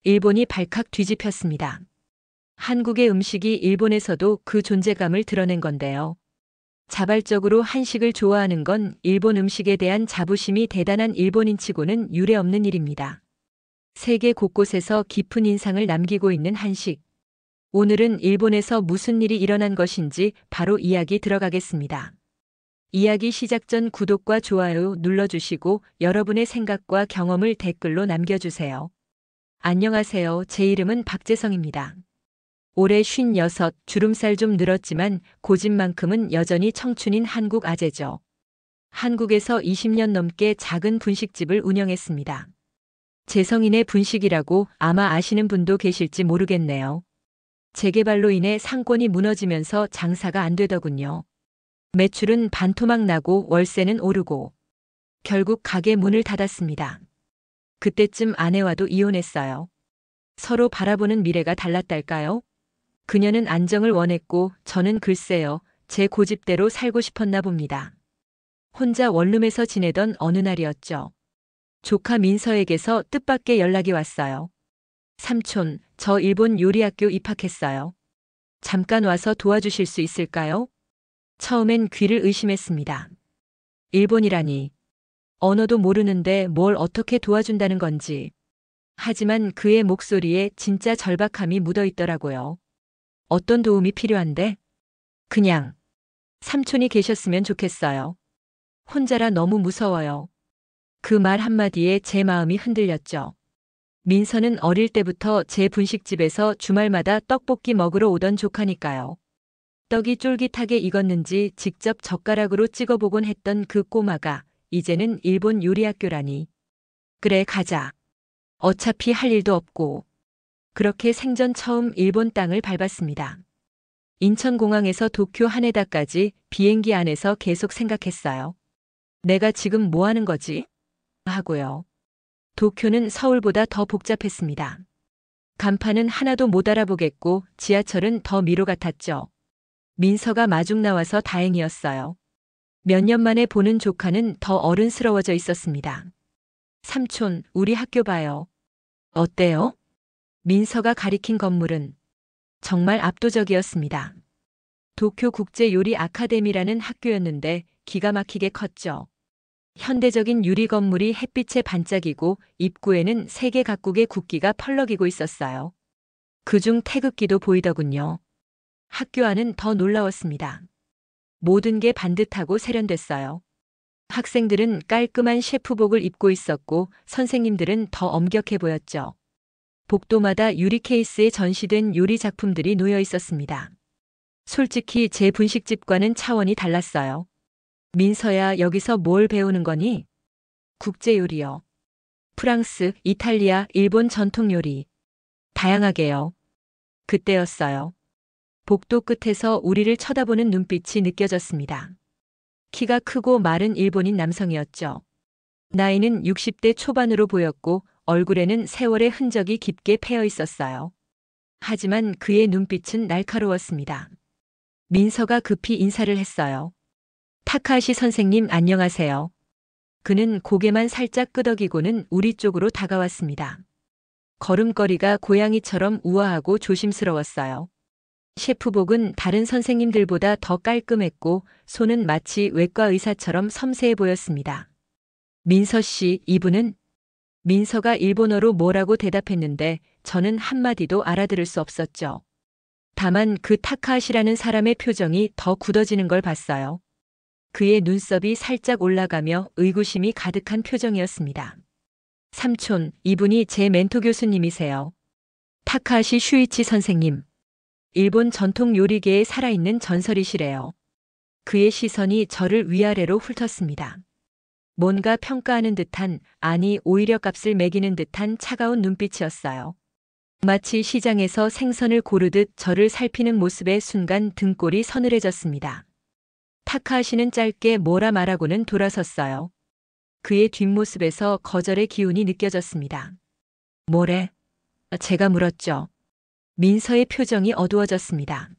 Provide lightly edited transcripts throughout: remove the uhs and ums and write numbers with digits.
일본이 발칵 뒤집혔습니다. 한국의 음식이 일본에서도 그 존재감을 드러낸 건데요. 자발적으로 한식을 좋아하는 건 일본 음식에 대한 자부심이 대단한 일본인치고는 유례없는 일입니다. 세계 곳곳에서 깊은 인상을 남기고 있는 한식. 오늘은 일본에서 무슨 일이 일어난 것인지 바로 이야기 들어가겠습니다. 이야기 시작 전 구독과 좋아요 눌러주시고 여러분의 생각과 경험을 댓글로 남겨주세요. 안녕하세요. 제 이름은 박재성입니다. 올해 56, 주름살 좀 늘었지만 고집만큼은 여전히 청춘인 한국 아재죠. 한국에서 20년 넘게 작은 분식집을 운영했습니다. 재성인의 분식이라고 아마 아시는 분도 계실지 모르겠네요. 재개발로 인해 상권이 무너지면서 장사가 안 되더군요. 매출은 반토막 나고 월세는 오르고 결국 가게 문을 닫았습니다. 그때쯤 아내와도 이혼했어요. 서로 바라보는 미래가 달랐달까요? 그녀는 안정을 원했고 저는 글쎄요, 제 고집대로 살고 싶었나 봅니다. 혼자 원룸에서 지내던 어느 날이었죠. 조카 민서에게서 뜻밖의 연락이 왔어요. 삼촌, 저 일본 요리학교 입학했어요. 잠깐 와서 도와주실 수 있을까요? 처음엔 귀를 의심했습니다. 일본이라니. 언어도 모르는데 뭘 어떻게 도와준다는 건지. 하지만 그의 목소리에 진짜 절박함이 묻어 있더라고요. 어떤 도움이 필요한데? 그냥 삼촌이 계셨으면 좋겠어요. 혼자라 너무 무서워요. 그 말 한마디에 제 마음이 흔들렸죠. 민서는 어릴 때부터 제 분식집에서 주말마다 떡볶이 먹으러 오던 조카니까요. 떡이 쫄깃하게 익었는지 직접 젓가락으로 찍어보곤 했던 그 꼬마가 이제는 일본 요리학교라니. 그래, 가자. 어차피 할 일도 없고. 그렇게 생전 처음 일본 땅을 밟았습니다. 인천공항에서 도쿄 하네다까지 비행기 안에서 계속 생각했어요. 내가 지금 뭐 하는 거지? 하고요. 도쿄는 서울보다 더 복잡했습니다. 간판은 하나도 못 알아보겠고 지하철은 더 미로 같았죠. 민서가 마중 나와서 다행이었어요. 몇 년 만에 보는 조카는 더 어른스러워져 있었습니다. 삼촌, 우리 학교 봐요. 어때요? 민서가 가리킨 건물은 정말 압도적이었습니다. 도쿄 국제요리 아카데미라는 학교였는데 기가 막히게 컸죠. 현대적인 유리 건물이 햇빛에 반짝이고 입구에는 세계 각국의 국기가 펄럭이고 있었어요. 그중 태극기도 보이더군요. 학교 안은 더 놀라웠습니다. 모든 게 반듯하고 세련됐어요. 학생들은 깔끔한 셰프복을 입고 있었고 선생님들은 더 엄격해 보였죠. 복도마다 유리 케이스에 전시된 요리 작품들이 놓여 있었습니다. 솔직히 제 분식집과는 차원이 달랐어요. 민서야, 여기서 뭘 배우는 거니? 국제요리요. 프랑스, 이탈리아, 일본 전통요리. 다양하게요. 그때였어요. 복도 끝에서 우리를 쳐다보는 눈빛이 느껴졌습니다. 키가 크고 마른 일본인 남성이었죠. 나이는 60대 초반으로 보였고 얼굴에는 세월의 흔적이 깊게 패여 있었어요. 하지만 그의 눈빛은 날카로웠습니다. 민서가 급히 인사를 했어요. 타카하시 선생님, 안녕하세요. 그는 고개만 살짝 끄덕이고는 우리 쪽으로 다가왔습니다. 걸음걸이가 고양이처럼 우아하고 조심스러웠어요. 셰프복은 다른 선생님들보다 더 깔끔했고 손은 마치 외과 의사처럼 섬세해 보였습니다. 민서 씨, 이분은? 민서가 일본어로 뭐라고 대답했는데 저는 한마디도 알아들을 수 없었죠. 다만 그 타카하시라는 사람의 표정이 더 굳어지는 걸 봤어요. 그의 눈썹이 살짝 올라가며 의구심이 가득한 표정이었습니다. 삼촌, 이분이 제 멘토 교수님이세요. 타카하시 슈이치 선생님. 일본 전통 요리계에 살아있는 전설이시래요. 그의 시선이 저를 위아래로 훑었습니다. 뭔가 평가하는 듯한, 아니 오히려 값을 매기는 듯한 차가운 눈빛이었어요. 마치 시장에서 생선을 고르듯 저를 살피는 모습에 순간 등골이 서늘해졌습니다. 타카하시는 짧게 뭐라 말하고는 돌아섰어요. 그의 뒷모습에서 거절의 기운이 느껴졌습니다. 뭐래? 제가 물었죠. 민서의 표정이 어두워졌습니다.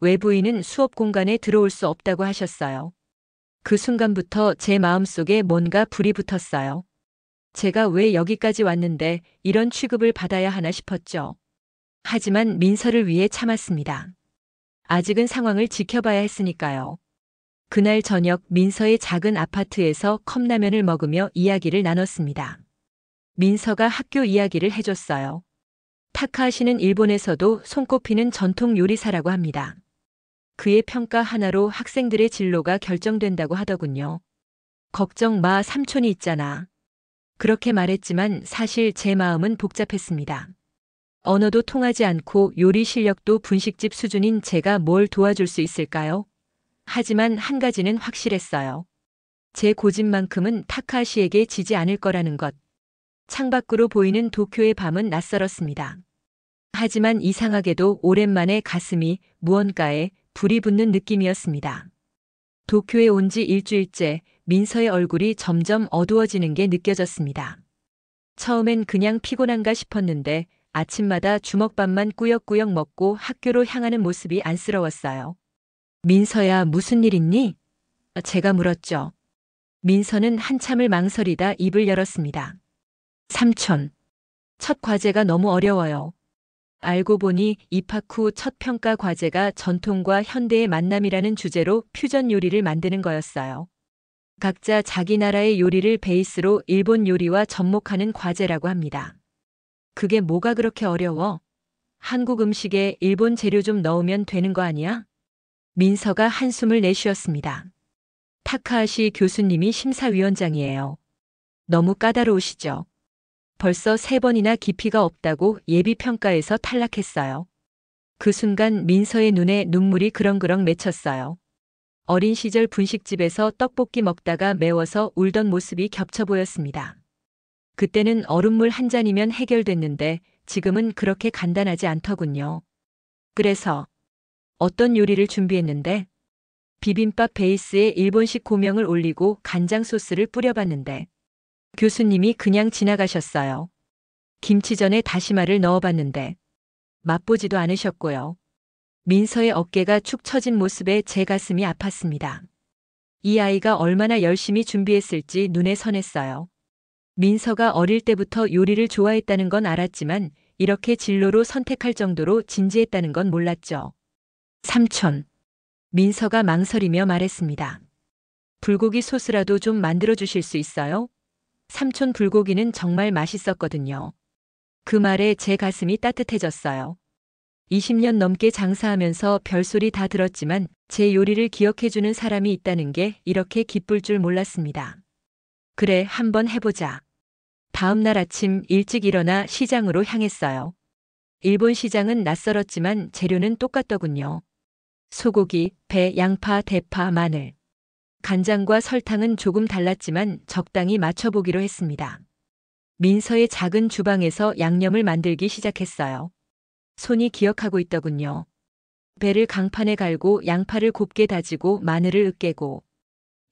외부인은 수업 공간에 들어올 수 없다고 하셨어요. 그 순간부터 제 마음속에 뭔가 불이 붙었어요. 제가 왜 여기까지 왔는데 이런 취급을 받아야 하나 싶었죠. 하지만 민서를 위해 참았습니다. 아직은 상황을 지켜봐야 했으니까요. 그날 저녁 민서의 작은 아파트에서 컵라면을 먹으며 이야기를 나눴습니다. 민서가 학교 이야기를 해줬어요. 타카하시는 일본에서도 손꼽히는 전통 요리사라고 합니다. 그의 평가 하나로 학생들의 진로가 결정된다고 하더군요. 걱정 마, 삼촌이 있잖아. 그렇게 말했지만 사실 제 마음은 복잡했습니다. 언어도 통하지 않고 요리 실력도 분식집 수준인 제가 뭘 도와줄 수 있을까요? 하지만 한 가지는 확실했어요. 제 고집만큼은 타카하시에게 지지 않을 거라는 것. 창밖으로 보이는 도쿄의 밤은 낯설었습니다. 하지만 이상하게도 오랜만에 가슴이 무언가에 불이 붙는 느낌이었습니다. 도쿄에 온 지 일주일째 민서의 얼굴이 점점 어두워지는 게 느껴졌습니다. 처음엔 그냥 피곤한가 싶었는데 아침마다 주먹밥만 꾸역꾸역 먹고 학교로 향하는 모습이 안쓰러웠어요. 민서야, 무슨 일 있니? 제가 물었죠. 민서는 한참을 망설이다 입을 열었습니다. 삼촌, 첫 과제가 너무 어려워요. 알고 보니 입학 후 첫 평가 과제가 전통과 현대의 만남이라는 주제로 퓨전 요리를 만드는 거였어요. 각자 자기 나라의 요리를 베이스로 일본 요리와 접목하는 과제라고 합니다. 그게 뭐가 그렇게 어려워? 한국 음식에 일본 재료 좀 넣으면 되는 거 아니야? 민서가 한숨을 내쉬었습니다. 타카하시 교수님이 심사위원장이에요. 너무 까다로우시죠? 벌써 3번이나 깊이가 없다고 예비평가에서 탈락했어요. 그 순간 민서의 눈에 눈물이 그렁그렁 맺혔어요. 어린 시절 분식집에서 떡볶이 먹다가 매워서 울던 모습이 겹쳐 보였습니다. 그때는 얼음물 한 잔이면 해결됐는데 지금은 그렇게 간단하지 않더군요. 그래서 어떤 요리를 준비했는데 비빔밥 베이스에 일본식 고명을 올리고 간장 소스를 뿌려봤는데 교수님이 그냥 지나가셨어요. 김치전에 다시마를 넣어봤는데 맛보지도 않으셨고요. 민서의 어깨가 축 처진 모습에 제 가슴이 아팠습니다. 이 아이가 얼마나 열심히 준비했을지 눈에 선했어요. 민서가 어릴 때부터 요리를 좋아했다는 건 알았지만 이렇게 진로로 선택할 정도로 진지했다는 건 몰랐죠. 삼촌. 민서가 망설이며 말했습니다. 불고기 소스라도 좀 만들어 주실 수 있어요? 삼촌 불고기는 정말 맛있었거든요. 그 말에 제 가슴이 따뜻해졌어요. 20년 넘게 장사하면서 별소리 다 들었지만 제 요리를 기억해주는 사람이 있다는 게 이렇게 기쁠 줄 몰랐습니다. 그래, 한번 해보자. 다음 날 아침 일찍 일어나 시장으로 향했어요. 일본 시장은 낯설었지만 재료는 똑같더군요. 소고기, 배, 양파, 대파, 마늘. 간장과 설탕은 조금 달랐지만 적당히 맞춰보기로 했습니다. 민서의 작은 주방에서 양념을 만들기 시작했어요. 손이 기억하고 있더군요. 배를 강판에 갈고 양파를 곱게 다지고 마늘을 으깨고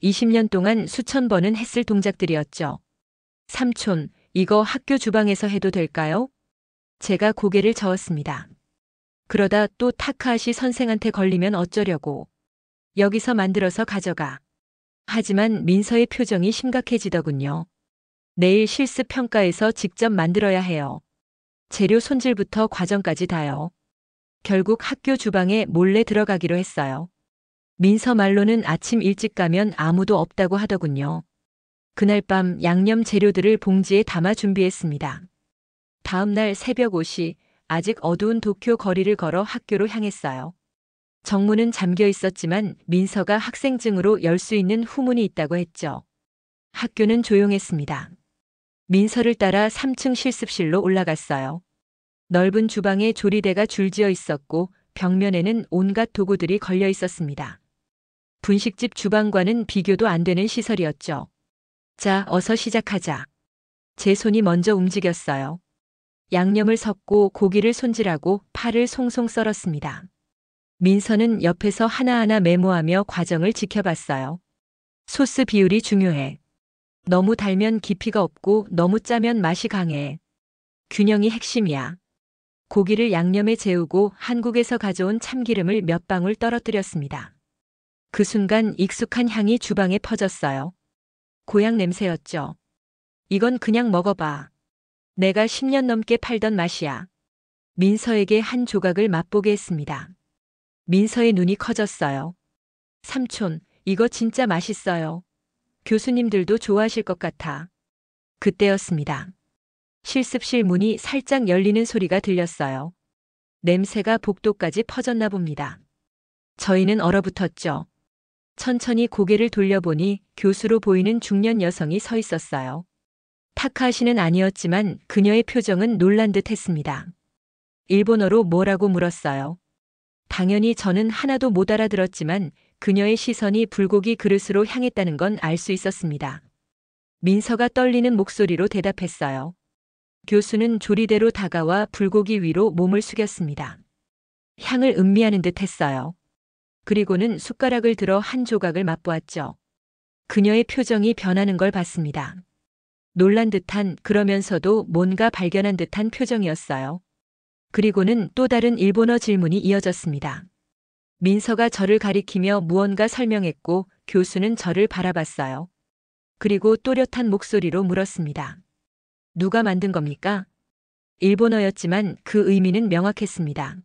20년 동안 수천 번은 했을 동작들이었죠. 삼촌, 이거 학교 주방에서 해도 될까요? 제가 고개를 저었습니다. 그러다 또 타카하시 선생한테 걸리면 어쩌려고. 여기서 만들어서 가져가. 하지만 민서의 표정이 심각해지더군요. 내일 실습 평가에서 직접 만들어야 해요. 재료 손질부터 과정까지 다요. 결국 학교 주방에 몰래 들어가기로 했어요. 민서 말로는 아침 일찍 가면 아무도 없다고 하더군요. 그날 밤 양념 재료들을 봉지에 담아 준비했습니다. 다음 날 새벽 5시 아직 어두운 도쿄 거리를 걸어 학교로 향했어요. 정문은 잠겨 있었지만 민서가 학생증으로 열 수 있는 후문이 있다고 했죠. 학교는 조용했습니다. 민서를 따라 3층 실습실로 올라갔어요. 넓은 주방에 조리대가 줄지어 있었고 벽면에는 온갖 도구들이 걸려 있었습니다. 분식집 주방과는 비교도 안 되는 시설이었죠. 자, 어서 시작하자. 제 손이 먼저 움직였어요. 양념을 섞고 고기를 손질하고 파를 송송 썰었습니다. 민서는 옆에서 하나하나 메모하며 과정을 지켜봤어요. 소스 비율이 중요해. 너무 달면 깊이가 없고 너무 짜면 맛이 강해. 균형이 핵심이야. 고기를 양념에 재우고 한국에서 가져온 참기름을 몇 방울 떨어뜨렸습니다. 그 순간 익숙한 향이 주방에 퍼졌어요. 고향 냄새였죠. 이건 그냥 먹어봐. 내가 10년 넘게 팔던 맛이야. 민서에게 한 조각을 맛보게 했습니다. 민서의 눈이 커졌어요. 삼촌, 이거 진짜 맛있어요. 교수님들도 좋아하실 것 같아. 그때였습니다. 실습실 문이 살짝 열리는 소리가 들렸어요. 냄새가 복도까지 퍼졌나 봅니다. 저희는 얼어붙었죠. 천천히 고개를 돌려보니 교수로 보이는 중년 여성이 서 있었어요. 타카하시는 아니었지만 그녀의 표정은 놀란 듯 했습니다. 일본어로 뭐라고 물었어요. 당연히 저는 하나도 못 알아들었지만 그녀의 시선이 불고기 그릇으로 향했다는 건 알 수 있었습니다. 민서가 떨리는 목소리로 대답했어요. 교수는 조리대로 다가와 불고기 위로 몸을 숙였습니다. 향을 음미하는 듯 했어요. 그리고는 숟가락을 들어 한 조각을 맛보았죠. 그녀의 표정이 변하는 걸 봤습니다. 놀란 듯한 그러면서도 뭔가 발견한 듯한 표정이었어요. 그리고는 또 다른 일본어 질문이 이어졌습니다. 민서가 저를 가리키며 무언가 설명했고 교수는 저를 바라봤어요. 그리고 또렷한 목소리로 물었습니다. 누가 만든 겁니까? 일본어였지만 그 의미는 명확했습니다.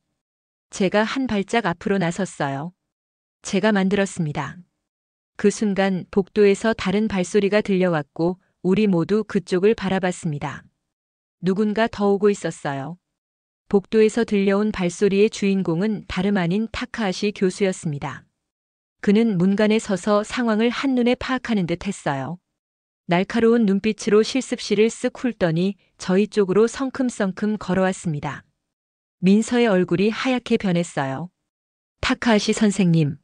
제가 한 발짝 앞으로 나섰어요. 제가 만들었습니다. 그 순간 복도에서 다른 발소리가 들려왔고 우리 모두 그쪽을 바라봤습니다. 누군가 더 오고 있었어요. 복도에서 들려온 발소리의 주인공은 다름 아닌 타카하시 교수였습니다. 그는 문간에 서서 상황을 한눈에 파악하는 듯 했어요. 날카로운 눈빛으로 실습실을 쓱 훑더니 저희 쪽으로 성큼성큼 걸어왔습니다. 민서의 얼굴이 하얗게 변했어요. 타카하시 선생님.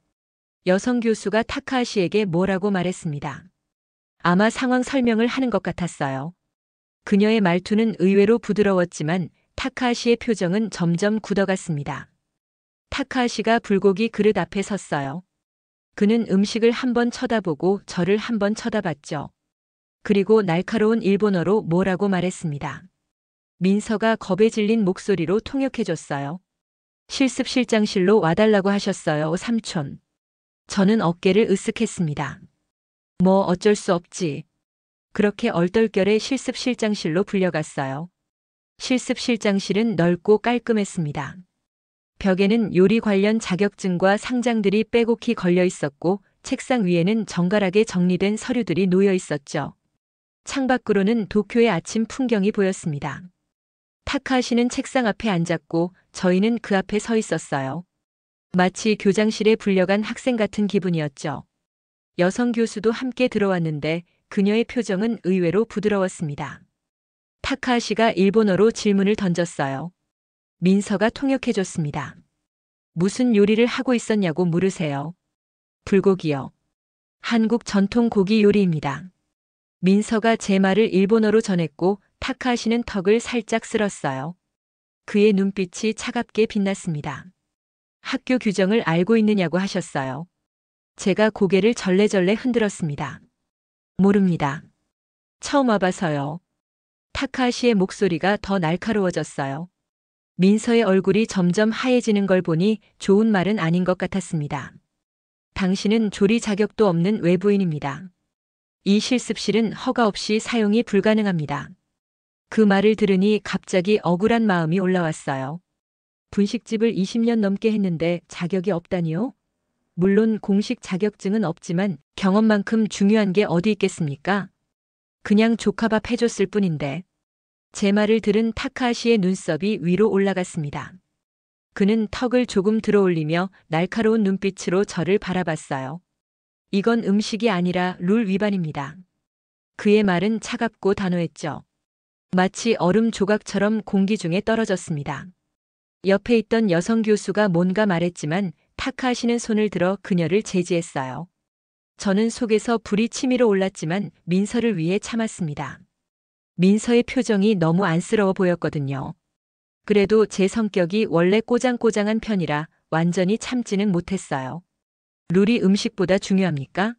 여성 교수가 타카하시에게 뭐라고 말했습니다. 아마 상황 설명을 하는 것 같았어요. 그녀의 말투는 의외로 부드러웠지만 타카하시의 표정은 점점 굳어갔습니다. 타카하시가 불고기 그릇 앞에 섰어요. 그는 음식을 한번 쳐다보고 저를 한번 쳐다봤죠. 그리고 날카로운 일본어로 뭐라고 말했습니다. 민서가 겁에 질린 목소리로 통역해줬어요. 실습실장실로 와달라고 하셨어요, 삼촌. 저는 어깨를 으쓱했습니다. 뭐 어쩔 수 없지. 그렇게 얼떨결에 실습실장실로 불려갔어요. 실습실장실은 넓고 깔끔했습니다. 벽에는 요리 관련 자격증과 상장들이 빼곡히 걸려 있었고 책상 위에는 정갈하게 정리된 서류들이 놓여 있었죠. 창밖으로는 도쿄의 아침 풍경이 보였습니다. 타카하시는 책상 앞에 앉았고 저희는 그 앞에 서 있었어요. 마치 교장실에 불려간 학생 같은 기분이었죠. 여성 교수도 함께 들어왔는데 그녀의 표정은 의외로 부드러웠습니다. 타카하시가 일본어로 질문을 던졌어요. 민서가 통역해줬습니다. 무슨 요리를 하고 있었냐고 물으세요. 불고기요. 한국 전통 고기 요리입니다. 민서가 제 말을 일본어로 전했고 타카하시는 턱을 살짝 쓸었어요. 그의 눈빛이 차갑게 빛났습니다. 학교 규정을 알고 있느냐고 하셨어요. 제가 고개를 절레절레 흔들었습니다. 모릅니다. 처음 와봐서요. 타카하시의 목소리가 더 날카로워졌어요. 민서의 얼굴이 점점 하얘지는 걸 보니 좋은 말은 아닌 것 같았습니다. 당신은 조리 자격도 없는 외부인입니다. 이 실습실은 허가 없이 사용이 불가능합니다. 그 말을 들으니 갑자기 억울한 마음이 올라왔어요. 분식집을 20년 넘게 했는데 자격이 없다니요? 물론 공식 자격증은 없지만 경험만큼 중요한 게 어디 있겠습니까? 그냥 조카밥 해줬을 뿐인데. 제 말을 들은 타카하시의 눈썹이 위로 올라갔습니다. 그는 턱을 조금 들어올리며 날카로운 눈빛으로 저를 바라봤어요. 이건 음식이 아니라 룰 위반입니다. 그의 말은 차갑고 단호했죠. 마치 얼음 조각처럼 공기 중에 떨어졌습니다. 옆에 있던 여성 교수가 뭔가 말했지만 타카하시는 손을 들어 그녀를 제지했어요. 저는 속에서 불이 치밀어 올랐지만 민서를 위해 참았습니다. 민서의 표정이 너무 안쓰러워 보였거든요. 그래도 제 성격이 원래 꼬장꼬장한 편이라 완전히 참지는 못했어요. 룰이 음식보다 중요합니까?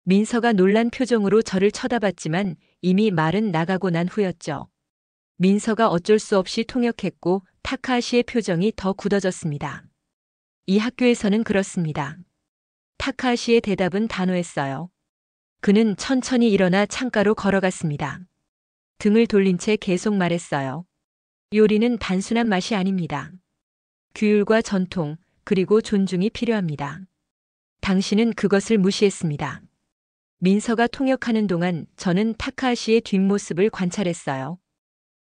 민서가 놀란 표정으로 저를 쳐다봤지만 이미 말은 나가고 난 후였죠. 민서가 어쩔 수 없이 통역했고 타카하시의 표정이 더 굳어졌습니다. 이 학교에서는 그렇습니다. 타카하시의 대답은 단호했어요. 그는 천천히 일어나 창가로 걸어갔습니다. 등을 돌린 채 계속 말했어요. 요리는 단순한 맛이 아닙니다. 규율과 전통, 그리고 존중이 필요합니다. 당신은 그것을 무시했습니다. 민서가 통역하는 동안 저는 타카하시의 뒷모습을 관찰했어요.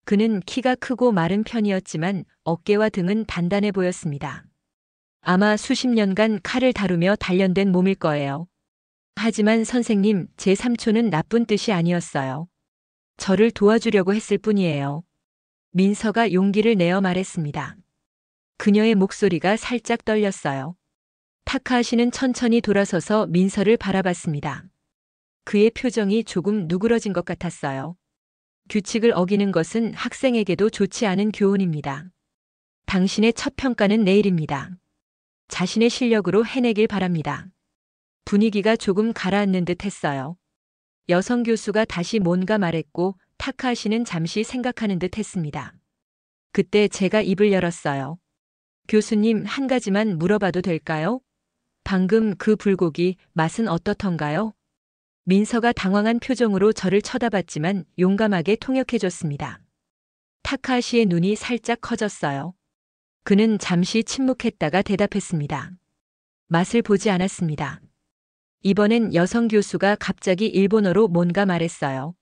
그는 키가 크고 마른 편이었지만 어깨와 등은 단단해 보였습니다. 아마 수십 년간 칼을 다루며 단련된 몸일 거예요. 하지만 선생님, 제 삼촌은 나쁜 뜻이 아니었어요. 저를 도와주려고 했을 뿐이에요. 민서가 용기를 내어 말했습니다. 그녀의 목소리가 살짝 떨렸어요. 타카하시는 천천히 돌아서서 민서를 바라봤습니다. 그의 표정이 조금 누그러진 것 같았어요. 규칙을 어기는 것은 학생에게도 좋지 않은 교훈입니다. 당신의 첫 평가는 내일입니다. 자신의 실력으로 해내길 바랍니다. 분위기가 조금 가라앉는 듯 했어요. 여성 교수가 다시 뭔가 말했고 타카하시는 잠시 생각하는 듯 했습니다. 그때 제가 입을 열었어요. 교수님, 한 가지만 물어봐도 될까요? 방금 그 불고기 맛은 어떻던가요? 민서가 당황한 표정으로 저를 쳐다봤지만 용감하게 통역해줬습니다. 타카하시의 눈이 살짝 커졌어요. 그는 잠시 침묵했다가 대답했습니다. 맛을 보지 않았습니다. 이번엔 여성 교수가 갑자기 일본어로 뭔가 말했어요.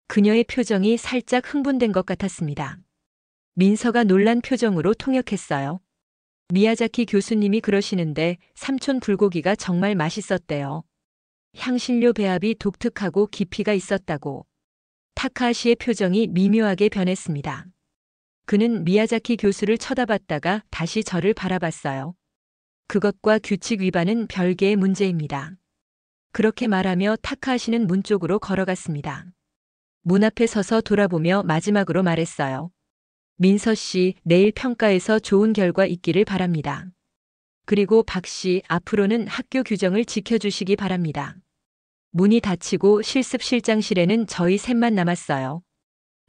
그녀의 표정이 살짝 흥분된 것 같았습니다. 민서가 놀란 표정으로 통역했어요. 미야자키 교수님이 그러시는데 삼촌 불고기가 정말 맛있었대요. 향신료 배합이 독특하고 깊이가 있었다고. 타카하시의 표정이 미묘하게 변했습니다. 그는 미야자키 교수를 쳐다봤다가 다시 저를 바라봤어요. 그것과 규칙 위반은 별개의 문제입니다. 그렇게 말하며 타카하시는 문 쪽으로 걸어갔습니다. 문 앞에 서서 돌아보며 마지막으로 말했어요. 민서 씨, 내일 평가에서 좋은 결과 있기를 바랍니다. 그리고 박 씨, 앞으로는 학교 규정을 지켜주시기 바랍니다. 문이 닫히고 실습실장실에는 저희 셋만 남았어요.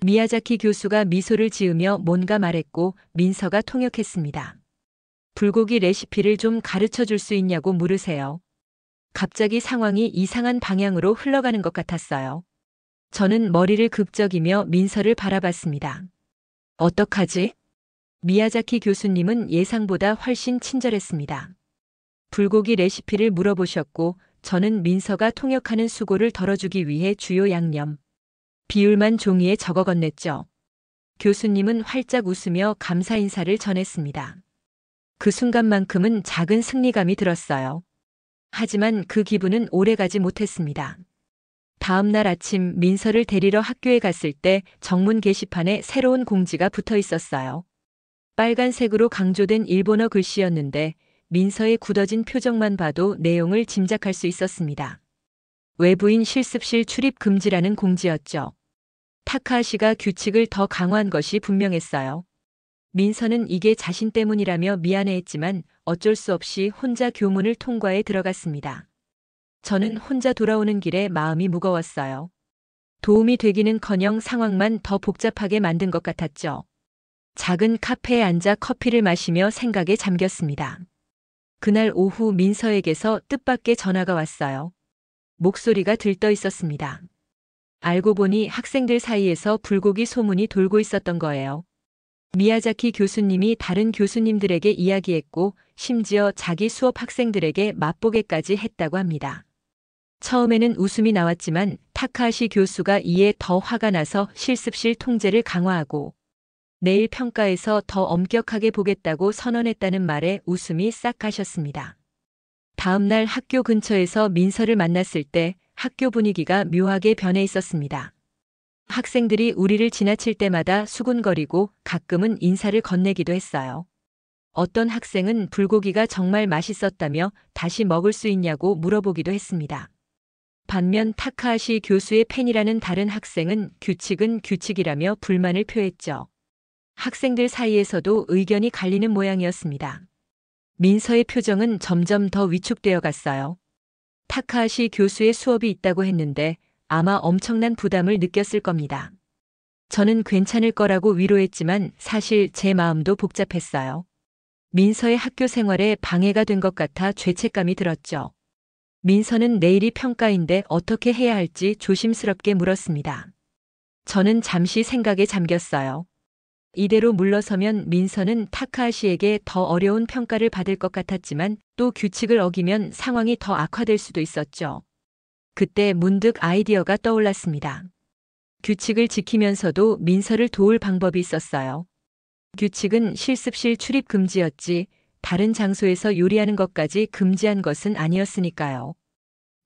미야자키 교수가 미소를 지으며 뭔가 말했고 민서가 통역했습니다. 불고기 레시피를 좀 가르쳐 줄 수 있냐고 물으세요. 갑자기 상황이 이상한 방향으로 흘러가는 것 같았어요. 저는 머리를 극적이며 민서를 바라봤습니다. 어떡하지? 미야자키 교수님은 예상보다 훨씬 친절했습니다. 불고기 레시피를 물어보셨고 저는 민서가 통역하는 수고를 덜어주기 위해 주요 양념, 비율만 종이에 적어 건넸죠. 교수님은 활짝 웃으며 감사 인사를 전했습니다. 그 순간만큼은 작은 승리감이 들었어요. 하지만 그 기분은 오래가지 못했습니다. 다음 날 아침 민서를 데리러 학교에 갔을 때 정문 게시판에 새로운 공지가 붙어 있었어요. 빨간색으로 강조된 일본어 글씨였는데 민서의 굳어진 표정만 봐도 내용을 짐작할 수 있었습니다. 외부인 실습실 출입 금지라는 공지였죠. 타카하시가 규칙을 더 강화한 것이 분명했어요. 민서는 이게 자신 때문이라며 미안해했지만 어쩔 수 없이 혼자 교문을 통과해 들어갔습니다. 저는 혼자 돌아오는 길에 마음이 무거웠어요. 도움이 되기는커녕 상황만 더 복잡하게 만든 것 같았죠. 작은 카페에 앉아 커피를 마시며 생각에 잠겼습니다. 그날 오후 민서에게서 뜻밖의 전화가 왔어요. 목소리가 들떠 있었습니다. 알고 보니 학생들 사이에서 불고기 소문이 돌고 있었던 거예요. 미야자키 교수님이 다른 교수님들에게 이야기했고 심지어 자기 수업 학생들에게 맛보게까지 했다고 합니다. 처음에는 웃음이 나왔지만 타카하시 교수가 이에 더 화가 나서 실습실 통제를 강화하고 내일 평가에서 더 엄격하게 보겠다고 선언했다는 말에 웃음이 싹 가셨습니다. 다음 날 학교 근처에서 민서를 만났을 때 학교 분위기가 묘하게 변해 있었습니다. 학생들이 우리를 지나칠 때마다 수군거리고 가끔은 인사를 건네기도 했어요. 어떤 학생은 불고기가 정말 맛있었다며 다시 먹을 수 있냐고 물어보기도 했습니다. 반면 타카하시 교수의 팬이라는 다른 학생은 규칙은 규칙이라며 불만을 표했죠. 학생들 사이에서도 의견이 갈리는 모양이었습니다. 민서의 표정은 점점 더 위축되어 갔어요. 타카하시 교수의 수업이 있다고 했는데 아마 엄청난 부담을 느꼈을 겁니다. 저는 괜찮을 거라고 위로했지만 사실 제 마음도 복잡했어요. 민서의 학교 생활에 방해가 된 것 같아 죄책감이 들었죠. 민서는 내일이 평가인데 어떻게 해야 할지 조심스럽게 물었습니다. 저는 잠시 생각에 잠겼어요. 이대로 물러서면 민서는 타카하시에게 더 어려운 평가를 받을 것 같았지만 또 규칙을 어기면 상황이 더 악화될 수도 있었죠. 그때 문득 아이디어가 떠올랐습니다. 규칙을 지키면서도 민서를 도울 방법이 있었어요. 규칙은 실습실 출입 금지였지 다른 장소에서 요리하는 것까지 금지한 것은 아니었으니까요.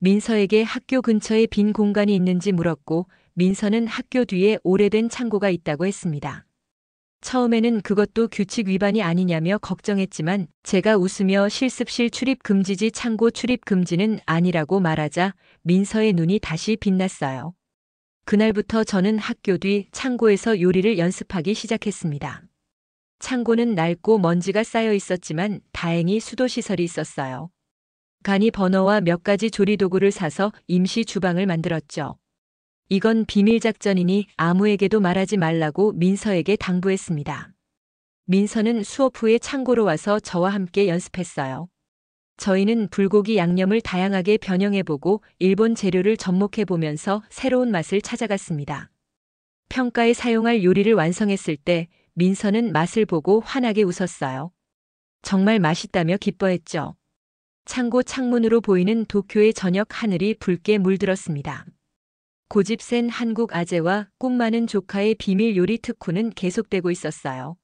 민서에게 학교 근처에 빈 공간이 있는지 물었고 민서는 학교 뒤에 오래된 창고가 있다고 했습니다. 처음에는 그것도 규칙 위반이 아니냐며 걱정했지만 제가 웃으며 실습실 출입 금지지 창고 출입 금지는 아니라고 말하자 민서의 눈이 다시 빛났어요. 그날부터 저는 학교 뒤 창고에서 요리를 연습하기 시작했습니다. 창고는 낡고 먼지가 쌓여 있었지만 다행히 수도시설이 있었어요. 간이 버너와 몇 가지 조리도구를 사서 임시 주방을 만들었죠. 이건 비밀 작전이니 아무에게도 말하지 말라고 민서에게 당부했습니다. 민서는 수업 후에 창고로 와서 저와 함께 연습했어요. 저희는 불고기 양념을 다양하게 변형해보고 일본 재료를 접목해보면서 새로운 맛을 찾아갔습니다. 평가에 사용할 요리를 완성했을 때 민서는 맛을 보고 환하게 웃었어요. 정말 맛있다며 기뻐했죠. 창고 창문으로 보이는 도쿄의 저녁 하늘이 붉게 물들었습니다. 고집 센 한국 아재와 꿈 많은 조카의 비밀 요리 특훈은 계속되고 있었어요.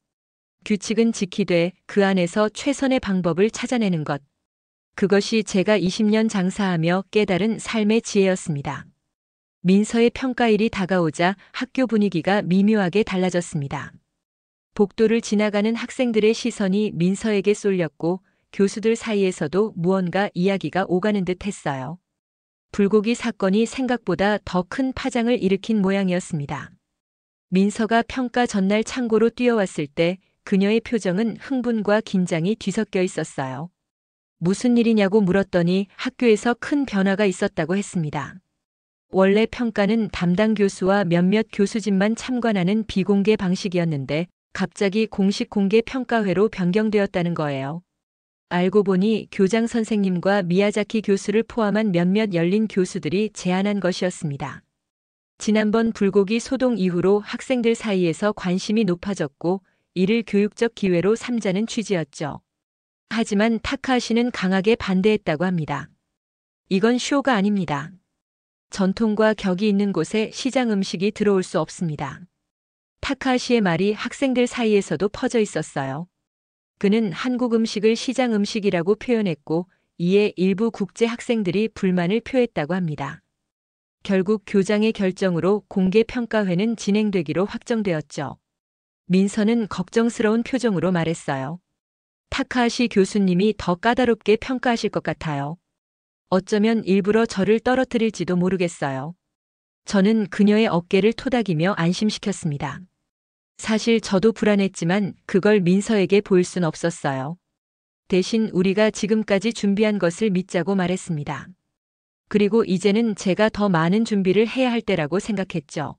규칙은 지키되 그 안에서 최선의 방법을 찾아내는 것. 그것이 제가 20년 장사하며 깨달은 삶의 지혜였습니다. 민서의 평가일이 다가오자 학교 분위기가 미묘하게 달라졌습니다. 복도를 지나가는 학생들의 시선이 민서에게 쏠렸고 교수들 사이에서도 무언가 이야기가 오가는 듯 했어요. 불고기 사건이 생각보다 더 큰 파장을 일으킨 모양이었습니다. 민서가 평가 전날 창고로 뛰어왔을 때 그녀의 표정은 흥분과 긴장이 뒤섞여 있었어요. 무슨 일이냐고 물었더니 학교에서 큰 변화가 있었다고 했습니다. 원래 평가는 담당 교수와 몇몇 교수진만 참관하는 비공개 방식이었는데 갑자기 공식 공개 평가회로 변경되었다는 거예요. 알고 보니 교장 선생님과 미야자키 교수를 포함한 몇몇 열린 교수들이 제안한 것이었습니다. 지난번 불고기 소동 이후로 학생들 사이에서 관심이 높아졌고 이를 교육적 기회로 삼자는 취지였죠. 하지만 타카하시는 강하게 반대했다고 합니다. 이건 쇼가 아닙니다. 전통과 격이 있는 곳에 시장 음식이 들어올 수 없습니다. 타카하시의 말이 학생들 사이에서도 퍼져 있었어요. 그는 한국 음식을 시장 음식이라고 표현했고 이에 일부 국제 학생들이 불만을 표했다고 합니다. 결국 교장의 결정으로 공개 평가회는 진행되기로 확정되었죠. 민서는 걱정스러운 표정으로 말했어요. 타카하시 교수님이 더 까다롭게 평가하실 것 같아요. 어쩌면 일부러 저를 떨어뜨릴지도 모르겠어요. 저는 그녀의 어깨를 토닥이며 안심시켰습니다. 사실 저도 불안했지만 그걸 민서에게 보일 순 없었어요. 대신 우리가 지금까지 준비한 것을 믿자고 말했습니다. 그리고 이제는 제가 더 많은 준비를 해야 할 때라고 생각했죠.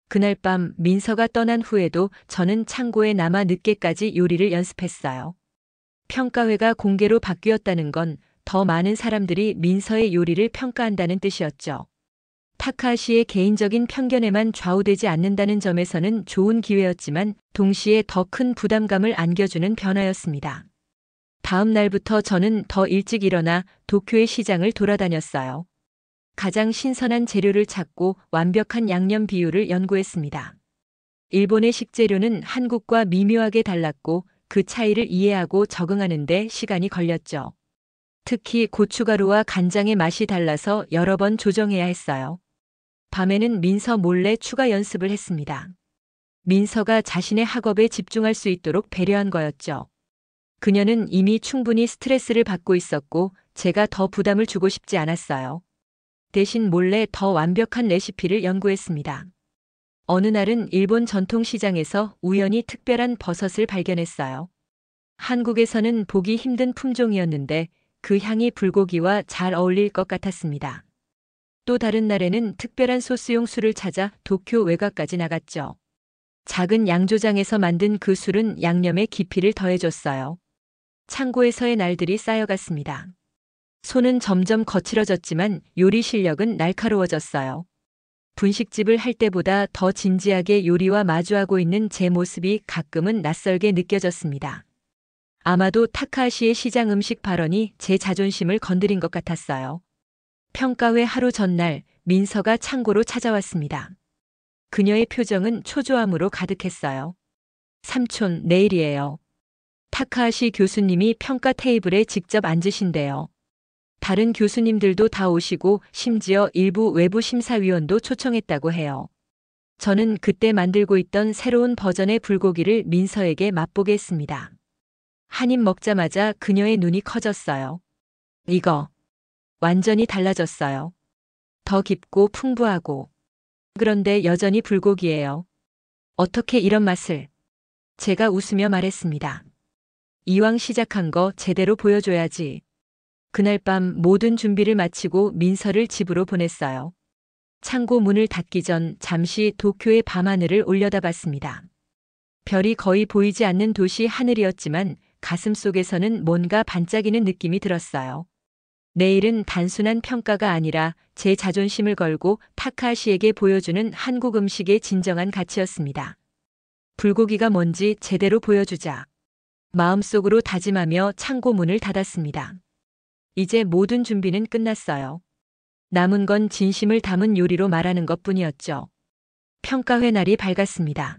그날 밤 민서가 떠난 후에도 저는 창고에 남아 늦게까지 요리를 연습했어요. 평가회가 공개로 바뀌었다는 건 더 많은 사람들이 민서의 요리를 평가한다는 뜻이었죠. 타카하시의 개인적인 편견에만 좌우되지 않는다는 점에서는 좋은 기회였지만 동시에 더 큰 부담감을 안겨주는 변화였습니다. 다음 날부터 저는 더 일찍 일어나 도쿄의 시장을 돌아다녔어요. 가장 신선한 재료를 찾고 완벽한 양념 비율을 연구했습니다. 일본의 식재료는 한국과 미묘하게 달랐고 그 차이를 이해하고 적응하는 데 시간이 걸렸죠. 특히 고춧가루와 간장의 맛이 달라서 여러 번 조정해야 했어요. 밤에는 민서 몰래 추가 연습을 했습니다. 민서가 자신의 학업에 집중할 수 있도록 배려한 거였죠. 그녀는 이미 충분히 스트레스를 받고 있었고 제가 더 부담을 주고 싶지 않았어요. 대신 몰래 더 완벽한 레시피를 연구했습니다. 어느 날은 일본 전통시장에서 우연히 특별한 버섯을 발견했어요. 한국에서는 보기 힘든 품종이었는데 그 향이 불고기와 잘 어울릴 것 같았습니다. 또 다른 날에는 특별한 소스용 술을 찾아 도쿄 외곽까지 나갔죠. 작은 양조장에서 만든 그 술은 양념에 깊이를 더해줬어요. 창고에서의 날들이 쌓여갔습니다. 손은 점점 거칠어졌지만 요리 실력은 날카로워졌어요. 분식집을 할 때보다 더 진지하게 요리와 마주하고 있는 제 모습이 가끔은 낯설게 느껴졌습니다. 아마도 타카하시의 시장 음식 발언이 제 자존심을 건드린 것 같았어요. 평가회 하루 전날 민서가 창고로 찾아왔습니다. 그녀의 표정은 초조함으로 가득했어요. 삼촌, 내일이에요. 타카하시 교수님이 평가 테이블에 직접 앉으신대요. 다른 교수님들도 다 오시고 심지어 일부 외부 심사위원도 초청했다고 해요. 저는 그때 만들고 있던 새로운 버전의 불고기를 민서에게 맛보게 했습니다. 한 입 먹자마자 그녀의 눈이 커졌어요. 이거 완전히 달라졌어요. 더 깊고 풍부하고. 그런데 여전히 불고기예요. 어떻게 이런 맛을? 제가 웃으며 말했습니다. 이왕 시작한 거 제대로 보여줘야지. 그날 밤 모든 준비를 마치고 민서를 집으로 보냈어요. 창고 문을 닫기 전 잠시 도쿄의 밤하늘을 올려다봤습니다. 별이 거의 보이지 않는 도시 하늘이었지만 가슴속에서는 뭔가 반짝이는 느낌이 들었어요. 내일은 단순한 평가가 아니라 제 자존심을 걸고 타카하시에게 보여주는 한국 음식의 진정한 가치였습니다. 불고기가 뭔지 제대로 보여주자. 마음속으로 다짐하며 창고 문을 닫았습니다. 이제 모든 준비는 끝났어요. 남은 건 진심을 담은 요리로 말하는 것뿐이었죠. 평가회 날이 밝았습니다.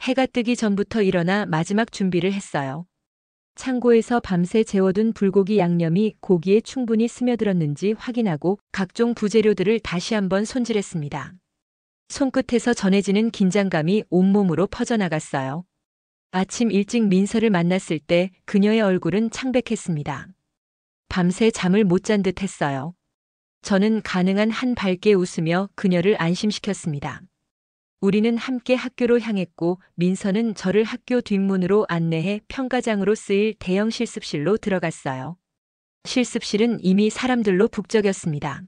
해가 뜨기 전부터 일어나 마지막 준비를 했어요. 창고에서 밤새 재워둔 불고기 양념이 고기에 충분히 스며들었는지 확인하고 각종 부재료들을 다시 한번 손질했습니다. 손끝에서 전해지는 긴장감이 온몸으로 퍼져나갔어요. 아침 일찍 민서를 만났을 때 그녀의 얼굴은 창백했습니다. 밤새 잠을 못 잔 듯 했어요. 저는 가능한 한 밝게 웃으며 그녀를 안심시켰습니다. 우리는 함께 학교로 향했고 민서는 저를 학교 뒷문으로 안내해 평가장으로 쓰일 대형 실습실로 들어갔어요. 실습실은 이미 사람들로 북적였습니다.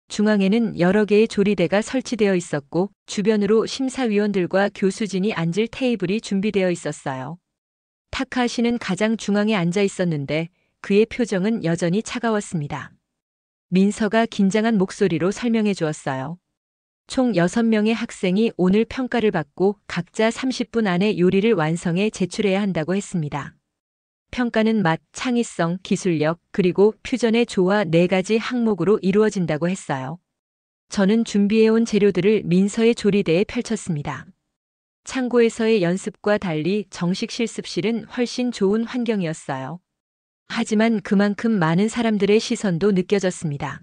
중앙에는 여러 개의 조리대가 설치되어 있었고 주변으로 심사위원들과 교수진이 앉을 테이블이 준비되어 있었어요. 타카하시는 가장 중앙에 앉아 있었는데 그의 표정은 여전히 차가웠습니다. 민서가 긴장한 목소리로 설명해 주었어요. 총 6명의 학생이 오늘 평가를 받고 각자 30분 안에 요리를 완성해 제출해야 한다고 했습니다. 평가는 맛, 창의성, 기술력, 그리고 퓨전의 조화 4가지 항목으로 이루어진다고 했어요. 저는 준비해온 재료들을 민서의 조리대에 펼쳤습니다. 창고에서의 연습과 달리 정식 실습실은 훨씬 좋은 환경이었어요. 하지만 그만큼 많은 사람들의 시선도 느껴졌습니다.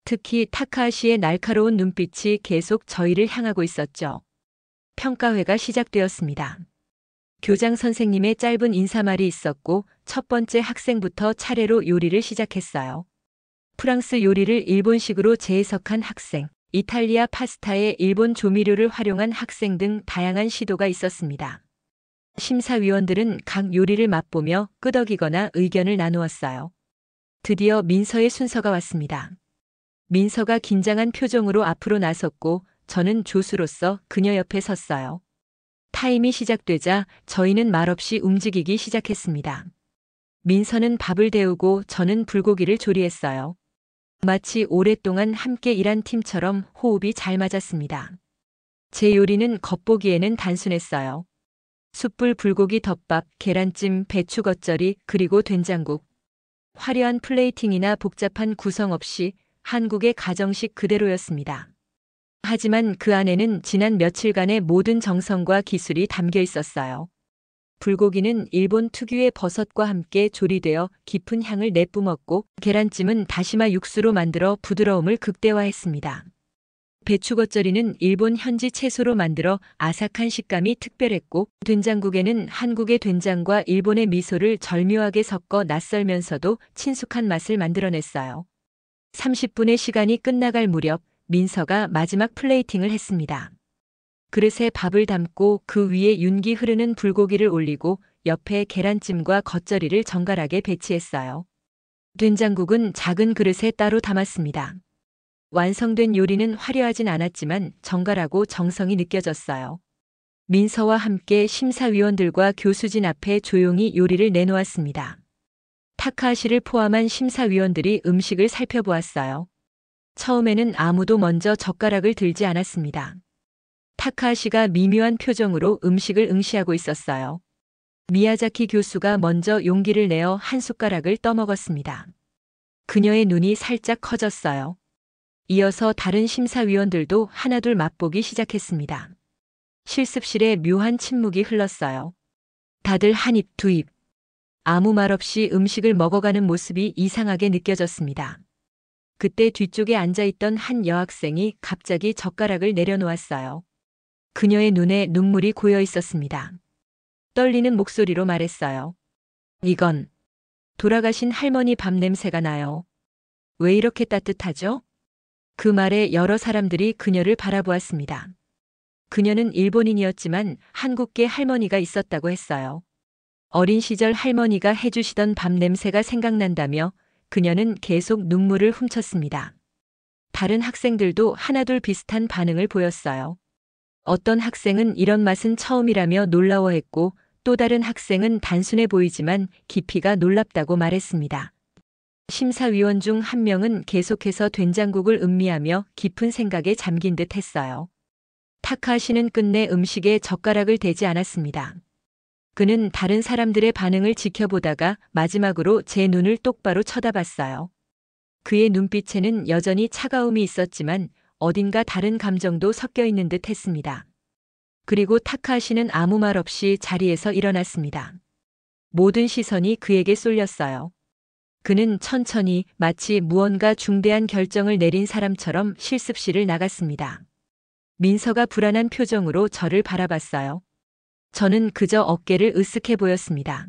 특히 타카하시의 날카로운 눈빛이 계속 저희를 향하고 있었죠. 평가회가 시작되었습니다. 교장 선생님의 짧은 인사말이 있었고 첫 번째 학생부터 차례로 요리를 시작했어요. 프랑스 요리를 일본식으로 재해석한 학생, 이탈리아 파스타에 일본 조미료를 활용한 학생 등 다양한 시도가 있었습니다. 심사위원들은 각 요리를 맛보며 끄덕이거나 의견을 나누었어요. 드디어 민서의 순서가 왔습니다. 민서가 긴장한 표정으로 앞으로 나섰고 저는 조수로서 그녀 옆에 섰어요. 타임이 시작되자 저희는 말없이 움직이기 시작했습니다. 민서는 밥을 데우고 저는 불고기를 조리했어요. 마치 오랫동안 함께 일한 팀처럼 호흡이 잘 맞았습니다. 제 요리는 겉보기에는 단순했어요. 숯불 불고기 덮밥, 계란찜, 배추 겉절이, 그리고 된장국. 화려한 플레이팅이나 복잡한 구성 없이 한국의 가정식 그대로였습니다. 하지만 그 안에는 지난 며칠간의 모든 정성과 기술이 담겨 있었어요. 불고기는 일본 특유의 버섯과 함께 조리되어 깊은 향을 내뿜었고 계란찜은 다시마 육수로 만들어 부드러움을 극대화했습니다. 배추겉절이는 일본 현지 채소로 만들어 아삭한 식감이 특별했고 된장국에는 한국의 된장과 일본의 미소를 절묘하게 섞어 낯설면서도 친숙한 맛을 만들어냈어요. 30분의 시간이 끝나갈 무렵 민서가 마지막 플레이팅을 했습니다. 그릇에 밥을 담고 그 위에 윤기 흐르는 불고기를 올리고 옆에 계란찜과 겉절이를 정갈하게 배치했어요. 된장국은 작은 그릇에 따로 담았습니다. 완성된 요리는 화려하진 않았지만 정갈하고 정성이 느껴졌어요. 민서와 함께 심사위원들과 교수진 앞에 조용히 요리를 내놓았습니다. 타카하시를 포함한 심사위원들이 음식을 살펴보았어요. 처음에는 아무도 먼저 젓가락을 들지 않았습니다. 타카하시가 미묘한 표정으로 음식을 응시하고 있었어요. 미야자키 교수가 먼저 용기를 내어 한 숟가락을 떠먹었습니다. 그녀의 눈이 살짝 커졌어요. 이어서 다른 심사위원들도 하나둘 맛보기 시작했습니다. 실습실에 묘한 침묵이 흘렀어요. 다들 한 입, 두 입. 아무 말 없이 음식을 먹어가는 모습이 이상하게 느껴졌습니다. 그때 뒤쪽에 앉아있던 한 여학생이 갑자기 젓가락을 내려놓았어요. 그녀의 눈에 눈물이 고여 있었습니다. 떨리는 목소리로 말했어요. 이건 돌아가신 할머니 밥 냄새가 나요. 왜 이렇게 따뜻하죠? 그 말에 여러 사람들이 그녀를 바라보았습니다. 그녀는 일본인이었지만 한국계 할머니가 있었다고 했어요. 어린 시절 할머니가 해주시던 밥 냄새가 생각난다며 그녀는 계속 눈물을 훔쳤습니다. 다른 학생들도 하나둘 비슷한 반응을 보였어요. 어떤 학생은 이런 맛은 처음이라며 놀라워했고 또 다른 학생은 단순해 보이지만 깊이가 놀랍다고 말했습니다. 심사위원 중 한 명은 계속해서 된장국을 음미하며 깊은 생각에 잠긴 듯 했어요. 타카하시는 끝내 음식에 젓가락을 대지 않았습니다. 그는 다른 사람들의 반응을 지켜보다가 마지막으로 제 눈을 똑바로 쳐다봤어요. 그의 눈빛에는 여전히 차가움이 있었지만 어딘가 다른 감정도 섞여 있는 듯 했습니다. 그리고 타카하시는 아무 말 없이 자리에서 일어났습니다. 모든 시선이 그에게 쏠렸어요. 그는 천천히 마치 무언가 중대한 결정을 내린 사람처럼 실습실을 나갔습니다. 민서가 불안한 표정으로 저를 바라봤어요. 저는 그저 어깨를 으쓱해 보였습니다.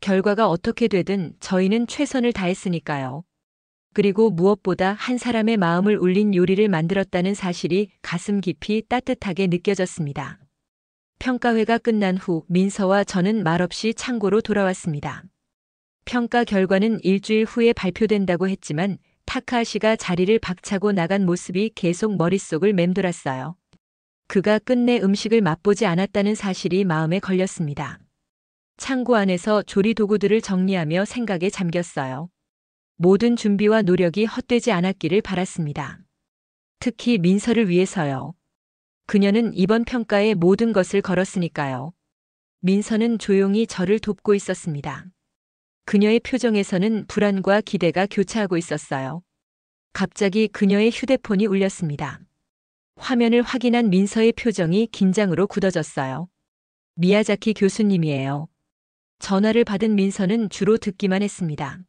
결과가 어떻게 되든 저희는 최선을 다했으니까요. 그리고 무엇보다 한 사람의 마음을 울린 요리를 만들었다는 사실이 가슴 깊이 따뜻하게 느껴졌습니다. 평가회가 끝난 후 민서와 저는 말없이 창고로 돌아왔습니다. 평가 결과는 일주일 후에 발표된다고 했지만 타카하시가 자리를 박차고 나간 모습이 계속 머릿속을 맴돌았어요. 그가 끝내 음식을 맛보지 않았다는 사실이 마음에 걸렸습니다. 창고 안에서 조리 도구들을 정리하며 생각에 잠겼어요. 모든 준비와 노력이 헛되지 않았기를 바랐습니다. 특히 민서를 위해서요. 그녀는 이번 평가에 모든 것을 걸었으니까요. 민서는 조용히 저를 돕고 있었습니다. 그녀의 표정에서는 불안과 기대가 교차하고 있었어요. 갑자기 그녀의 휴대폰이 울렸습니다. 화면을 확인한 민서의 표정이 긴장으로 굳어졌어요. 미야자키 교수님이에요. 전화를 받은 민서는 주로 듣기만 했습니다.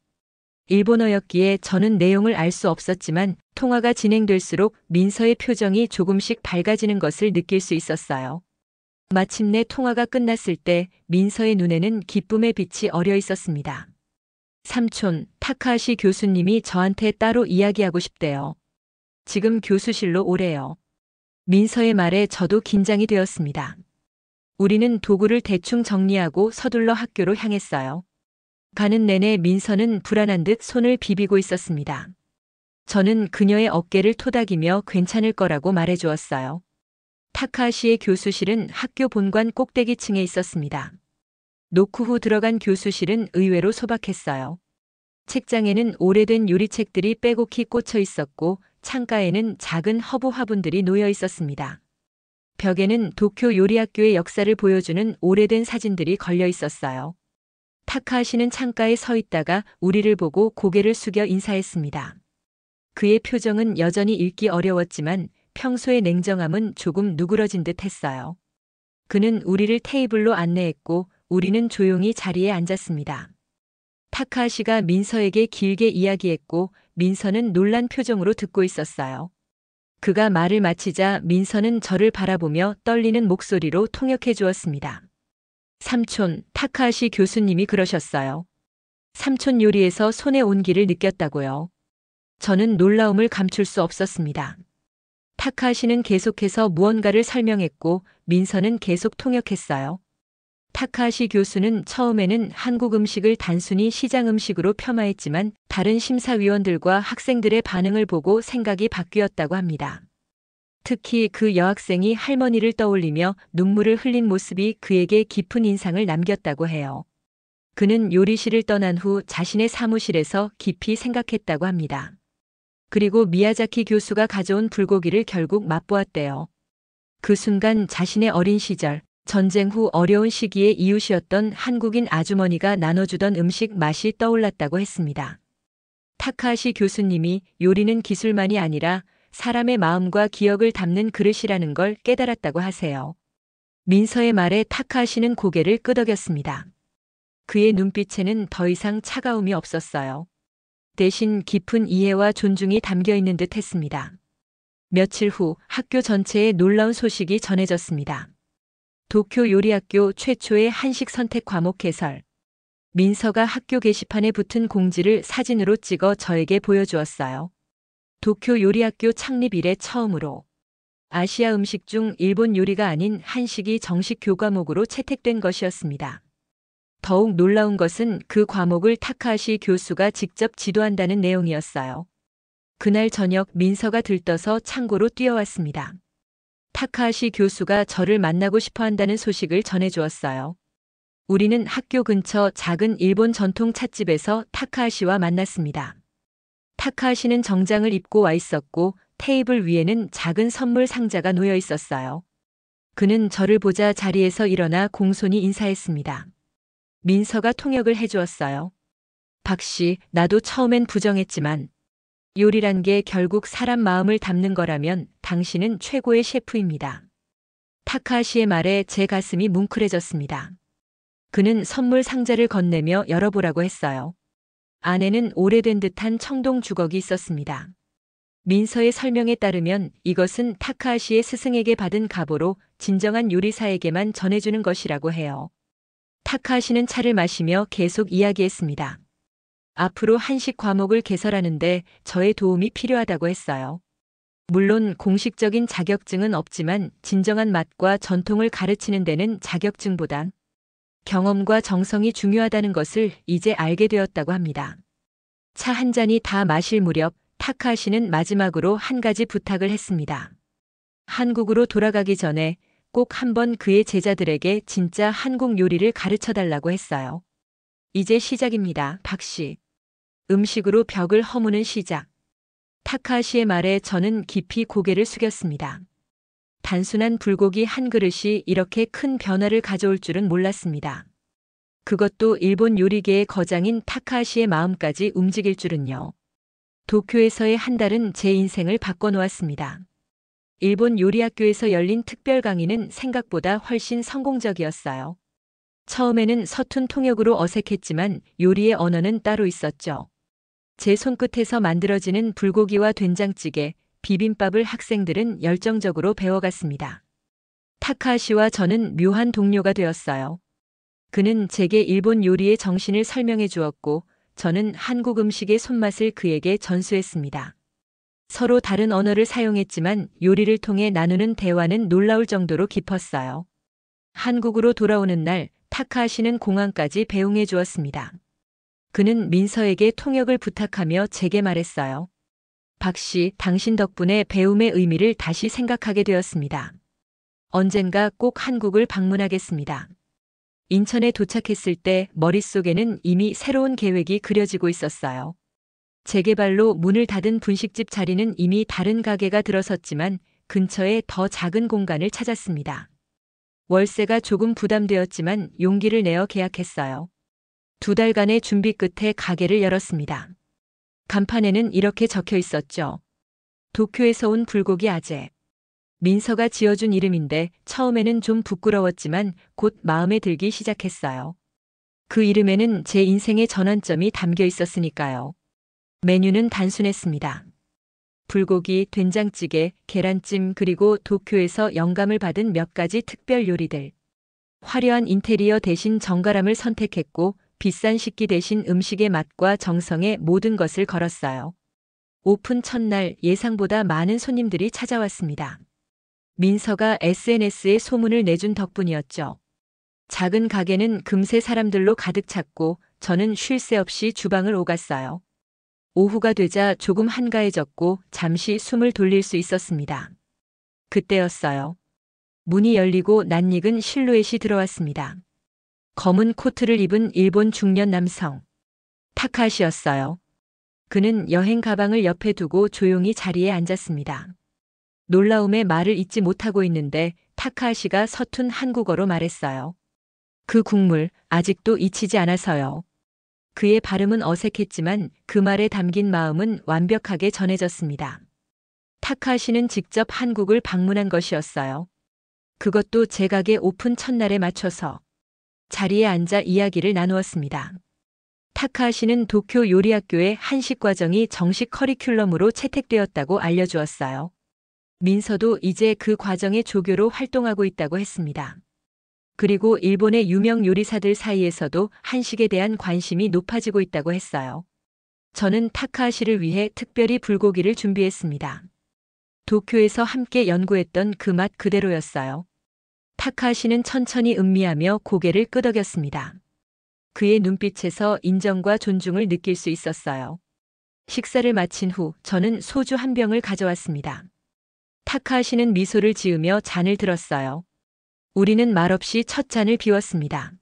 일본어였기에 저는 내용을 알 수 없었지만 통화가 진행될수록 민서의 표정이 조금씩 밝아지는 것을 느낄 수 있었어요. 마침내 통화가 끝났을 때 민서의 눈에는 기쁨의 빛이 어려 있었습니다. 삼촌, 타카하시 교수님이 저한테 따로 이야기하고 싶대요. 지금 교수실로 오래요. 민서의 말에 저도 긴장이 되었습니다. 우리는 도구를 대충 정리하고 서둘러 학교로 향했어요. 가는 내내 민서는 불안한 듯 손을 비비고 있었습니다. 저는 그녀의 어깨를 토닥이며 괜찮을 거라고 말해주었어요. 타카하시의 교수실은 학교 본관 꼭대기층에 있었습니다. 노크 후 들어간 교수실은 의외로 소박했어요. 책장에는 오래된 요리책들이 빼곡히 꽂혀 있었고 창가에는 작은 허브 화분들이 놓여 있었습니다. 벽에는 도쿄 요리학교의 역사를 보여주는 오래된 사진들이 걸려 있었어요. 타카하시는 창가에 서 있다가 우리를 보고 고개를 숙여 인사했습니다. 그의 표정은 여전히 읽기 어려웠지만 평소의 냉정함은 조금 누그러진 듯 했어요. 그는 우리를 테이블로 안내했고 우리는 조용히 자리에 앉았습니다. 타카하시가 민서에게 길게 이야기했고 민서는 놀란 표정으로 듣고 있었어요. 그가 말을 마치자 민서는 저를 바라보며 떨리는 목소리로 통역해 주었습니다. 삼촌, 타카하시 교수님이 그러셨어요. 삼촌 요리에서 손의 온기를 느꼈다고요. 저는 놀라움을 감출 수 없었습니다. 타카하시는 계속해서 무언가를 설명했고 민서는 계속 통역했어요. 타카하시 교수는 처음에는 한국 음식을 단순히 시장 음식으로 폄하했지만 다른 심사위원들과 학생들의 반응을 보고 생각이 바뀌었다고 합니다. 특히 그 여학생이 할머니를 떠올리며 눈물을 흘린 모습이 그에게 깊은 인상을 남겼다고 해요. 그는 요리실을 떠난 후 자신의 사무실에서 깊이 생각했다고 합니다. 그리고 미야자키 교수가 가져온 불고기를 결국 맛보았대요. 그 순간 자신의 어린 시절, 전쟁 후 어려운 시기에 이웃이었던 한국인 아주머니가 나눠주던 음식 맛이 떠올랐다고 했습니다. 타카하시 교수님이 요리는 기술만이 아니라 사람의 마음과 기억을 담는 그릇이라는 걸 깨달았다고 하세요. 민서의 말에 타카하시는 고개를 끄덕였습니다. 그의 눈빛에는 더 이상 차가움이 없었어요. 대신 깊은 이해와 존중이 담겨 있는 듯 했습니다. 며칠 후 학교 전체에 놀라운 소식이 전해졌습니다. 도쿄 요리학교 최초의 한식 선택 과목 개설. 민서가 학교 게시판에 붙은 공지를 사진으로 찍어 저에게 보여주었어요. 도쿄 요리학교 창립 이래 처음으로 아시아 음식 중 일본 요리가 아닌 한식이 정식 교과목으로 채택된 것이었습니다. 더욱 놀라운 것은 그 과목을 타카하시 교수가 직접 지도한다는 내용이었어요. 그날 저녁 민서가 들떠서 창고로 뛰어왔습니다. 타카하시 교수가 저를 만나고 싶어 한다는 소식을 전해주었어요. 우리는 학교 근처 작은 일본 전통 찻집에서 타카하시와 만났습니다. 타카하시는 정장을 입고 와 있었고 테이블 위에는 작은 선물 상자가 놓여 있었어요. 그는 저를 보자 자리에서 일어나 공손히 인사했습니다. 민서가 통역을 해주었어요. 박 씨, 나도 처음엔 부정했지만 요리란 게 결국 사람 마음을 담는 거라면 당신은 최고의 셰프입니다. 타카하시의 말에 제 가슴이 뭉클해졌습니다. 그는 선물 상자를 건네며 열어보라고 했어요. 안에는 오래된 듯한 청동 주걱이 있었습니다. 민서의 설명에 따르면 이것은 타카하시의 스승에게 받은 가보로 진정한 요리사에게만 전해주는 것이라고 해요. 타카하시는 차를 마시며 계속 이야기했습니다. 앞으로 한식 과목을 개설하는데 저의 도움이 필요하다고 했어요. 물론 공식적인 자격증은 없지만 진정한 맛과 전통을 가르치는 데는 자격증보단 경험과 정성이 중요하다는 것을 이제 알게 되었다고 합니다. 차 한 잔이 다 마실 무렵 타카하시는 마지막으로 한 가지 부탁을 했습니다. 한국으로 돌아가기 전에 꼭 한번 그의 제자들에게 진짜 한국 요리를 가르쳐 달라고 했어요. 이제 시작입니다, 박 씨. 음식으로 벽을 허무는 시작. 타카하시의 말에 저는 깊이 고개를 숙였습니다. 단순한 불고기 한 그릇이 이렇게 큰 변화를 가져올 줄은 몰랐습니다. 그것도 일본 요리계의 거장인 타카하시의 마음까지 움직일 줄은요. 도쿄에서의 한 달은 제 인생을 바꿔놓았습니다. 일본 요리학교에서 열린 특별 강의는 생각보다 훨씬 성공적이었어요. 처음에는 서툰 통역으로 어색했지만 요리의 언어는 따로 있었죠. 제 손끝에서 만들어지는 불고기와 된장찌개, 비빔밥을 학생들은 열정적으로 배워갔습니다. 타카하시와 저는 묘한 동료가 되었어요. 그는 제게 일본 요리의 정신을 설명해 주었고 저는 한국 음식의 손맛을 그에게 전수했습니다. 서로 다른 언어를 사용했지만 요리를 통해 나누는 대화는 놀라울 정도로 깊었어요. 한국으로 돌아오는 날 타카하시는 공항까지 배웅해 주었습니다. 그는 민서에게 통역을 부탁하며 제게 말했어요. 박 씨, 당신 덕분에 배움의 의미를 다시 생각하게 되었습니다. 언젠가 꼭 한국을 방문하겠습니다. 인천에 도착했을 때 머릿속에는 이미 새로운 계획이 그려지고 있었어요. 재개발로 문을 닫은 분식집 자리는 이미 다른 가게가 들어섰지만 근처에 더 작은 공간을 찾았습니다. 월세가 조금 부담되었지만 용기를 내어 계약했어요. 2달간의 준비 끝에 가게를 열었습니다. 간판에는 이렇게 적혀 있었죠. 도쿄에서 온 불고기 아재. 민서가 지어준 이름인데 처음에는 좀 부끄러웠지만 곧 마음에 들기 시작했어요. 그 이름에는 제 인생의 전환점이 담겨 있었으니까요. 메뉴는 단순했습니다. 불고기, 된장찌개, 계란찜 그리고 도쿄에서 영감을 받은 몇 가지 특별 요리들. 화려한 인테리어 대신 정갈함을 선택했고 비싼 식기 대신 음식의 맛과 정성에 모든 것을 걸었어요. 오픈 첫날 예상보다 많은 손님들이 찾아왔습니다. 민서가 SNS에 소문을 내준 덕분이었죠. 작은 가게는 금세 사람들로 가득 찼고 저는 쉴 새 없이 주방을 오갔어요. 오후가 되자 조금 한가해졌고 잠시 숨을 돌릴 수 있었습니다. 그때였어요. 문이 열리고 낯익은 실루엣이 들어왔습니다. 검은 코트를 입은 일본 중년 남성. 타카하시였어요. 그는 여행 가방을 옆에 두고 조용히 자리에 앉았습니다. 놀라움에 말을 잇지 못하고 있는데 타카하시가 서툰 한국어로 말했어요. 그 국물 아직도 잊히지 않아서요. 그의 발음은 어색했지만 그 말에 담긴 마음은 완벽하게 전해졌습니다. 타카하시는 직접 한국을 방문한 것이었어요. 그것도 제 가게 오픈 첫날에 맞춰서 자리에 앉아 이야기를 나누었습니다. 타카하시는 도쿄 요리학교의 한식 과정이 정식 커리큘럼으로 채택되었다고 알려주었어요. 민서도 이제 그 과정의 조교로 활동하고 있다고 했습니다. 그리고 일본의 유명 요리사들 사이에서도 한식에 대한 관심이 높아지고 있다고 했어요. 저는 타카하시를 위해 특별히 불고기를 준비했습니다. 도쿄에서 함께 연구했던 그 맛 그대로였어요. 타카하시는 천천히 음미하며 고개를 끄덕였습니다. 그의 눈빛에서 인정과 존중을 느낄 수 있었어요. 식사를 마친 후 저는 소주 한 병을 가져왔습니다. 타카하시는 미소를 지으며 잔을 들었어요. 우리는 말없이 첫 잔을 비웠습니다.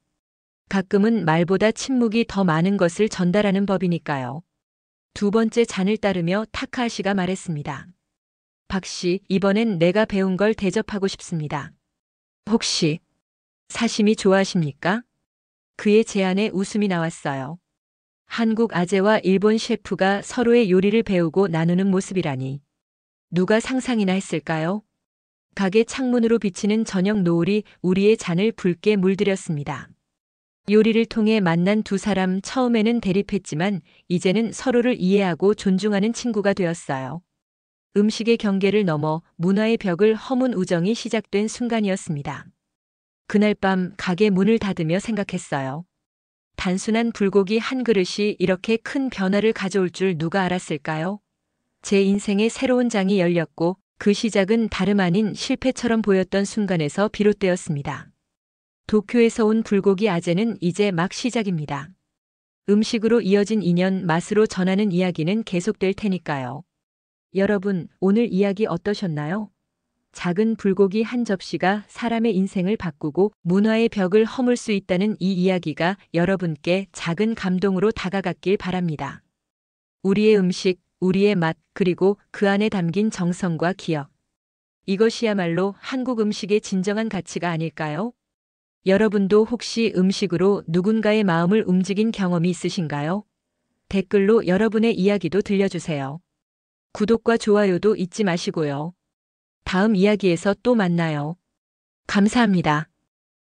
가끔은 말보다 침묵이 더 많은 것을 전달하는 법이니까요. 두 번째 잔을 따르며 타카하시가 말했습니다. 박 씨, 이번엔 내가 배운 걸 대접하고 싶습니다. 혹시 사시미 좋아하십니까? 그의 제안에 웃음이 나왔어요. 한국 아재와 일본 셰프가 서로의 요리를 배우고 나누는 모습이라니. 누가 상상이나 했을까요? 가게 창문으로 비치는 저녁 노을이 우리의 잔을 붉게 물들였습니다. 요리를 통해 만난 두 사람 처음에는 대립했지만 이제는 서로를 이해하고 존중하는 친구가 되었어요. 음식의 경계를 넘어 문화의 벽을 허문 우정이 시작된 순간이었습니다. 그날 밤 가게 문을 닫으며 생각했어요. 단순한 불고기 한 그릇이 이렇게 큰 변화를 가져올 줄 누가 알았을까요? 제 인생의 새로운 장이 열렸고 그 시작은 다름 아닌 실패처럼 보였던 순간에서 비롯되었습니다. 도쿄에서 온 불고기 아재는 이제 막 시작입니다. 음식으로 이어진 인연, 맛으로 전하는 이야기는 계속될 테니까요. 여러분, 오늘 이야기 어떠셨나요? 작은 불고기 한 접시가 사람의 인생을 바꾸고 문화의 벽을 허물 수 있다는 이 이야기가 여러분께 작은 감동으로 다가갔길 바랍니다. 우리의 음식, 우리의 맛, 그리고 그 안에 담긴 정성과 기억. 이것이야말로 한국 음식의 진정한 가치가 아닐까요? 여러분도 혹시 음식으로 누군가의 마음을 움직인 경험이 있으신가요? 댓글로 여러분의 이야기도 들려주세요. 구독과 좋아요도 잊지 마시고요. 다음 이야기에서 또 만나요. 감사합니다.